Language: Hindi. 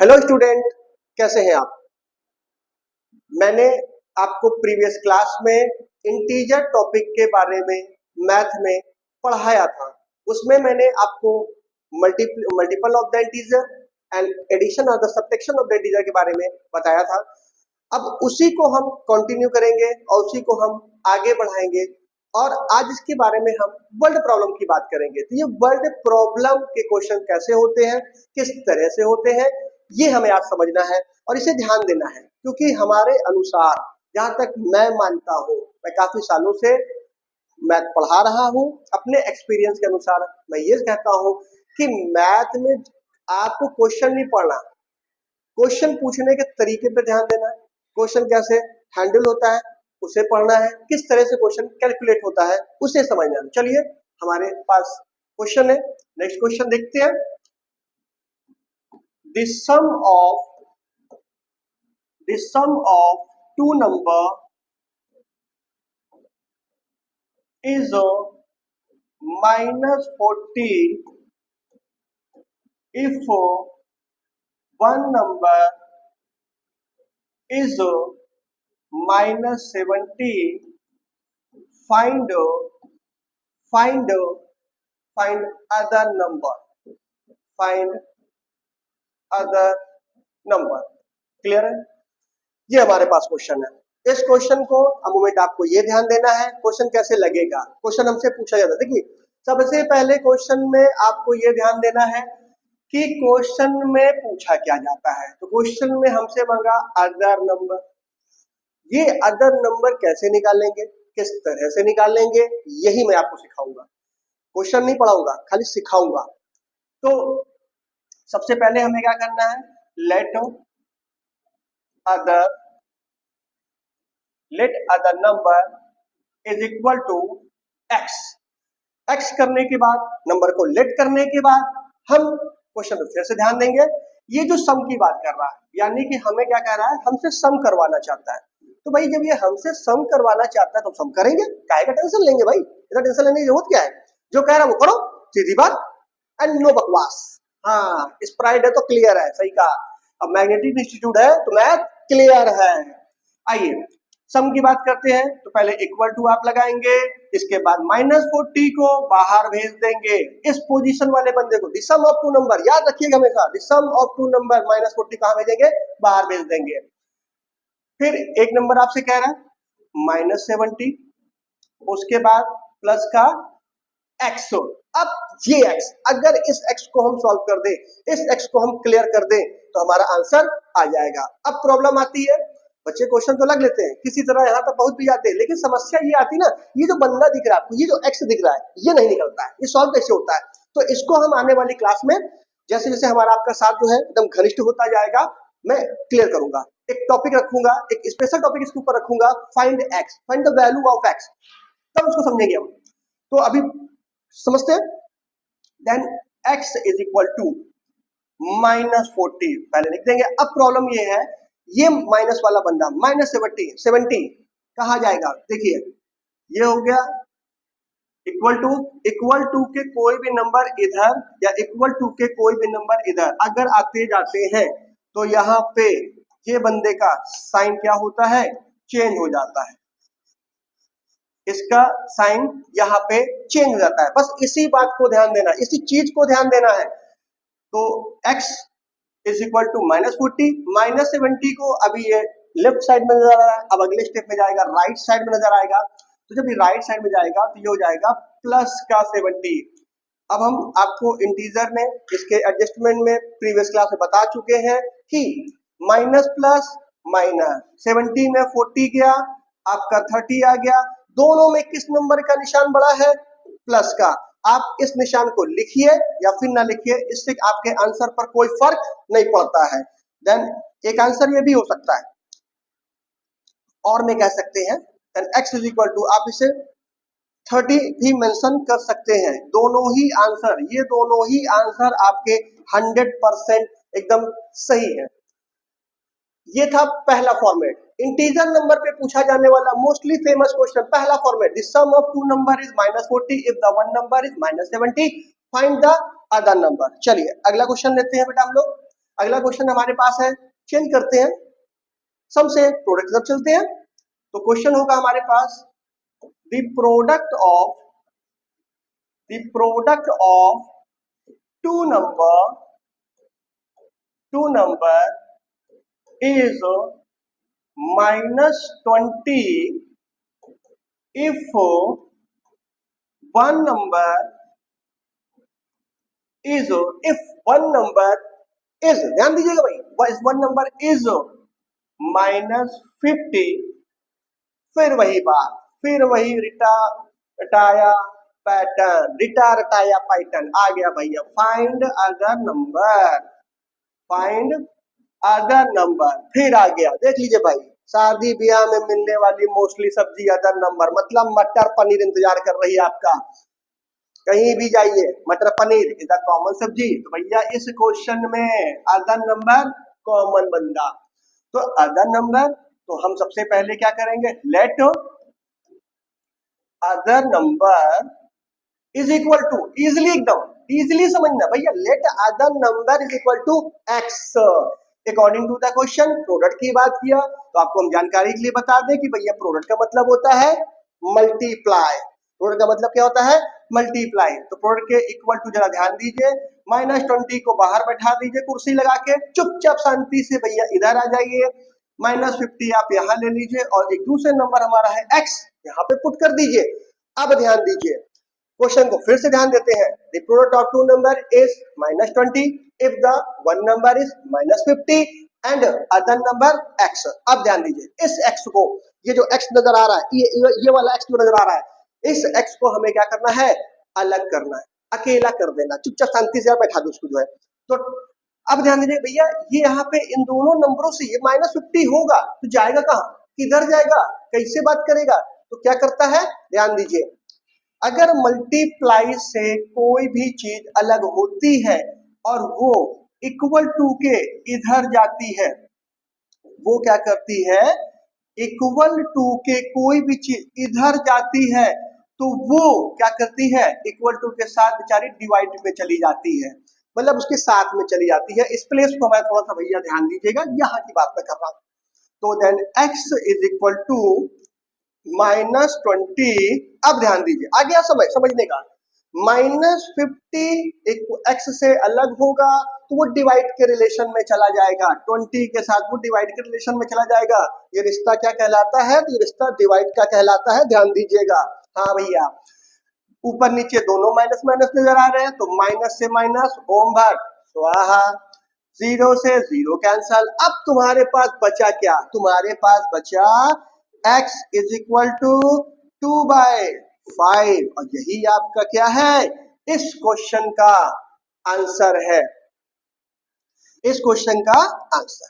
हेलो स्टूडेंट, कैसे हैं आप। मैंने आपको प्रीवियस क्लास में इंटीजर टॉपिक के बारे में मैथ में पढ़ाया था। उसमें मैंने आपको multiple of the integer and addition और the subtraction of the integer के बारे में बताया था। अब उसी को हम कंटिन्यू करेंगे और उसी को हम आगे बढ़ाएंगे और आज इसके बारे में हम वर्ल्ड प्रॉब्लम की बात करेंगे। तो ये वर्ल्ड प्रॉब्लम के क्वेश्चन कैसे होते हैं, किस तरह से होते हैं, ये हमें आज समझना है और इसे ध्यान देना है, क्योंकि हमारे अनुसार जहां तक मैं मानता हूं, मैं काफी सालों से मैथ पढ़ा रहा हूं, अपने एक्सपीरियंस के अनुसार मैं ये कहता हूं कि मैथ में आपको क्वेश्चन नहीं पढ़ना, क्वेश्चन पूछने के तरीके पे ध्यान देना है। क्वेश्चन कैसे हैंडल होता है उसे पढ़ना है, किस तरह से क्वेश्चन कैलकुलेट होता है उसे समझना है। चलिए हमारे पास क्वेश्चन है, नेक्स्ट क्वेश्चन देखते हैं। The sum of two number is -40 if one number is -70. Find other number. Find other number. Clear है? ये हमारे पास क्वेश्चन है। इस क्वेश्चन को मोमेंट आपको ये ध्यान देना है, क्वेश्चन कैसे लगेगा। क्वेश्चन हमसे पूछा जाता है, देखिए सबसे पहले क्वेश्चन में आपको ये ध्यान देना है कि क्वेश्चन में पूछा क्या जाता है। तो क्वेश्चन में हमसे मांगा अदर नंबर। ये अदर नंबर कैसे निकालेंगे, किस तरह से निकालेंगे, यही मैं आपको सिखाऊंगा। क्वेश्चन नहीं पढ़ाऊंगा, खाली सिखाऊंगा। तो सबसे पहले हमें क्या करना है, let other number is equal to x. X करने के बाद, नंबर को लेट करने के बाद हम क्वेश्चन में फिर से ध्यान देंगे। ये जो सम की बात कर रहा है, यानी कि हमें क्या कह रहा है, हमसे सम करवाना चाहता है। तो भाई जब ये हमसे सम करवाना चाहता है तो सम करेंगे, काहे का टेंशन लेंगे भाई, इतना टेंशन लेने की जरूरत क्या है। जो कह रहा है वो करो, सीधी बात, एंड नो बकवास। हाँ, स्प्राइट है तो क्लियर है, सही कहा। अब मैग्नेटिक इंस्टीट्यूट है तो मैथ क्लियर है। आइए सम की बात करते हैं। तो पहले इक्वल टू आप लगाएंगे, इसके बाद -40 को बाहर भेज देंगे, इस पोजीशन वाले बंदे को। The sum of two number, याद रखिएगा हमेशा, the sum of two number -40 कहां भेजेंगे, बाहर भेज देंगे। फिर एक नंबर आपसे कह रहा है -70, उसके बाद प्लस का x। अब ये x, अगर इस x को हम सॉल्व कर दें, इस x को हम क्लियर कर दें तो हमारा आंसर आ जाएगा। अब प्रॉब्लम आती है, बच्चे क्वेश्चन तो लग लेते हैं, किसी तरह यहाँ तक पहुंच भी जाते हैं, लेकिन समस्या ये आती ना, ये जो बंदा दिख रहा है आपको, ये जो x दिख रहा है, ये नहीं निकलता है, ये सॉल्व कैसे होता है। तो इसको हम आने वाली क्लास में जैसे जैसे हमारा आपका साथ जो है एकदम घनिष्ठ होता जाएगा, मैं क्लियर करूंगा। एक टॉपिक रखूंगा, एक स्पेशल टॉपिक इसके ऊपर रखूंगा, find x, find the value of x, तब उसको समझेंगे हम। तो अभी समझते हैं। Then x is equal to -40 पहले लिख देंगे। अब प्रॉब्लम ये है, ये माइनस वाला बंदा -70 कहा जाएगा, देखिए ये हो गया इक्वल टू के कोई भी नंबर इधर या इक्वल टू के कोई भी नंबर इधर अगर आते जाते हैं तो यहाँ पे ये बंदे का साइन क्या होता है, चेंज हो जाता है। इसका साइन यहाँ पे चेंज हो जाता है। बस इसी बात को ध्यान देना, इसी चीज को ध्यान देना है। तो x इज इक्वल टू -40, -70 को अभी ये लेफ्ट साइड में नजर आ रहा है, अब अगले स्टेप में जाएगा राइट साइड में नजर आएगा। तो जब ये राइट साइड में जाएगा तो ये हो जाएगा प्लस का 70। अब हम आपको इंटीजर में इसके एडजस्टमेंट में प्रीवियस क्लास में बता चुके हैं कि माइनस प्लस माइनस, 70 में 40 गया, आपका 30 आ गया। दोनों में किस नंबर का निशान बड़ा है, प्लस का। आप इस निशान को लिखिए या फिर ना लिखिए, इससे आपके आंसर पर कोई फर्क नहीं पड़ता है। देन एक आंसर ये भी हो सकता है, और में कह सकते हैं x इज इक्वल टू, आप इसे 30 भी मेंशन कर सकते हैं। दोनों ही आंसर, ये दोनों ही आंसर आपके 100% एकदम सही है। ये था पहला फॉर्मेट, इंटीजर नंबर पे पूछा जाने वाला मोस्टली फेमस क्वेश्चन। पहला format, the sum of two number is -40 if the one number is -70, find the other number. चलिए अगला क्वेश्चन लेते हैं बेटा हम लोग। अगला क्वेश्चन हमारे पास है, चेंज करते हैं, सम से प्रोडक्ट जब चलते हैं तो क्वेश्चन होगा हमारे पास the product of two number is -20 if one number is ध्यान दीजिएगा भाई, वन नंबर इज -50, फिर वही बात, फिर वही रटाया पैटर्न आ गया भैया। फाइंड अदर नंबर, फिर आ गया, देख लीजिए भाई, शादी ब्याह में मिलने वाली मोस्टली सब्जी अदर नंबर, मतलब मटर पनीर इंतजार कर रही है आपका। कहीं भी जाइए मटर पनीर इज अ कॉमन सब्जी, तो भैया इस क्वेश्चन में अदर नंबर कॉमन बंदा। तो अदर नंबर, तो हम सबसे पहले क्या करेंगे, let other number is equal to, easily एकदम इजिली समझना भैया, let other number is equal to x. According to the question product की बात किया, तो आपको हम जानकारी के लिए बता दें कि भैया प्रोडक्ट का मतलब होता है मल्टीप्लाई। प्रोडक्ट का मतलब क्या होता है, मल्टीप्लाई। तो प्रोडक्ट के इक्वल टू जरा ध्यान दीजिए, -20 को बाहर बैठा दीजिए कुर्सी लगा के, चुपचाप शांति से भैया इधर आ जाइए, -50 आप यहाँ ले लीजिए और एक दूसरे नंबर हमारा है x, यहाँ पे पुट कर दीजिए। अब ध्यान दीजिए, क्वेश्चन को फिर से ध्यान देते हैं, the product of two number is -20 if the one number is -50 and other number x। अब ध्यान दीजिए, इस x को, ये जो x नजर आ रहा है, ये वाला x जो नजर आ रहा है, इस x को हमें क्या करना है, अलग करना है, अकेला कर देना, चुपचाप शांति से बैठा दो उसको जो है। तो अब ध्यान दीजिए भैया, ये यहाँ पे इन दोनों नंबरों से ये -50 होगा तो जाएगा कहाँ, किधर जाएगा, कैसे बात करेगा, तो क्या करता है, ध्यान दीजिए, अगर मल्टीप्लाई से कोई भी चीज अलग होती है और वो इक्वल टू के इधर जाती है, वो क्या करती है, इक्वल टू के कोई भी चीज इधर जाती है तो वो क्या करती है, इक्वल टू के साथ बेचारी डिवाइड में चली जाती है, मतलब उसके साथ में चली जाती है। इस प्लेस को हमारा थोड़ा सा भैया ध्यान दीजिएगा, यहाँ की बात मैं कर रहा हूँ। तो then x is equal to -20, अब ध्यान दीजिए, आ गया समझने का, -50 x से अलग होगा तो वो डिवाइड के रिलेशन में चला जाएगा, 20 के साथ वो डिवाइड के रिलेशन में चला जाएगा। ये रिश्ता क्या कहलाता है, ये रिश्ता डिवाइड का कहलाता है, ध्यान दीजिएगा। हाँ भैया, ऊपर नीचे दोनों माइनस माइनस नजर आ रहे हैं, तो माइनस से माइनस ओम भाग स्वाहा, 0 से 0 कैंसल। अब तुम्हारे पास बचा क्या, तुम्हारे पास बचा x इज इक्वल टू 2/5, और यही आपका क्या है, इस क्वेश्चन का आंसर है, इस क्वेश्चन का आंसर।